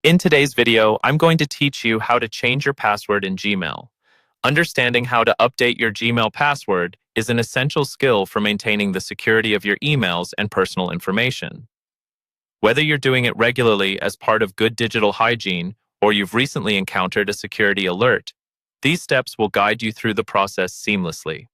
In today's video, I'm going to teach you how to change your password in Gmail. Understanding how to update your Gmail password is an essential skill for maintaining the security of your emails and personal information. Whether you're doing it regularly as part of good digital hygiene or you've recently encountered a security alert, these steps will guide you through the process seamlessly.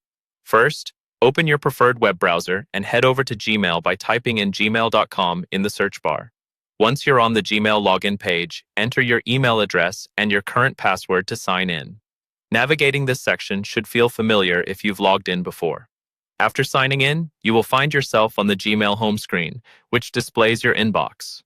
First, open your preferred web browser and head over to Gmail by typing in gmail.com in the search bar. Once you're on the Gmail login page, enter your email address and your current password to sign in. Navigating this section should feel familiar if you've logged in before. After signing in, you will find yourself on the Gmail home screen, which displays your inbox.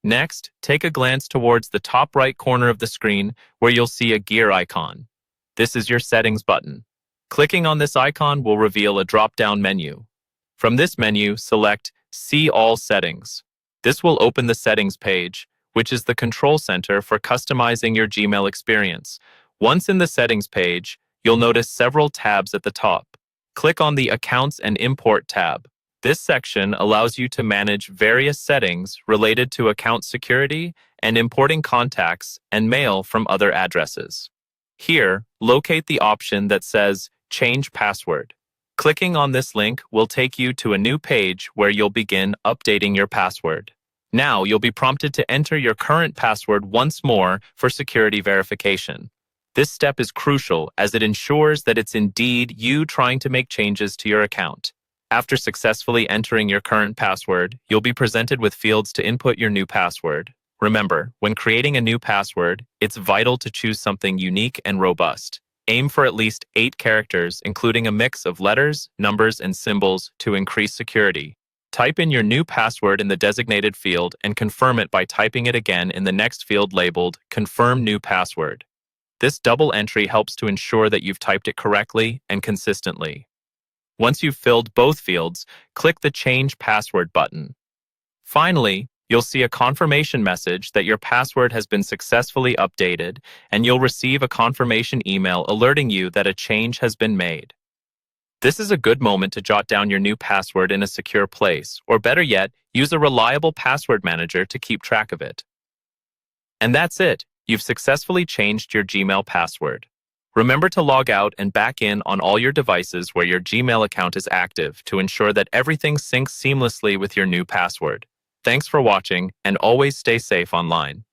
Next, take a glance towards the top right corner of the screen where you'll see a gear icon. This is your settings button. Clicking on this icon will reveal a drop-down menu. From this menu, select See All Settings. This will open the settings page, which is the control center for customizing your Gmail experience. Once in the settings page, you'll notice several tabs at the top. Click on the Accounts and Import tab. This section allows you to manage various settings related to account security and importing contacts and mail from other addresses. Here, locate the option that says Change Password. Clicking on this link will take you to a new page where you'll begin updating your password. Now you'll be prompted to enter your current password once more for security verification. This step is crucial as it ensures that it's indeed you trying to make changes to your account. After successfully entering your current password, you'll be presented with fields to input your new password. Remember, when creating a new password, it's vital to choose something unique and robust. Aim for at least 8 characters, including a mix of letters, numbers, and symbols to increase security. Type in your new password in the designated field and confirm it by typing it again in the next field labeled Confirm New Password. This double entry helps to ensure that you've typed it correctly and consistently. Once you've filled both fields, click the Change Password button. Finally, you'll see a confirmation message that your password has been successfully updated, and you'll receive a confirmation email alerting you that a change has been made. This is a good moment to jot down your new password in a secure place, or better yet, use a reliable password manager to keep track of it. And that's it. You've successfully changed your Gmail password. Remember to log out and back in on all your devices where your Gmail account is active to ensure that everything syncs seamlessly with your new password. Thanks for watching, and always stay safe online.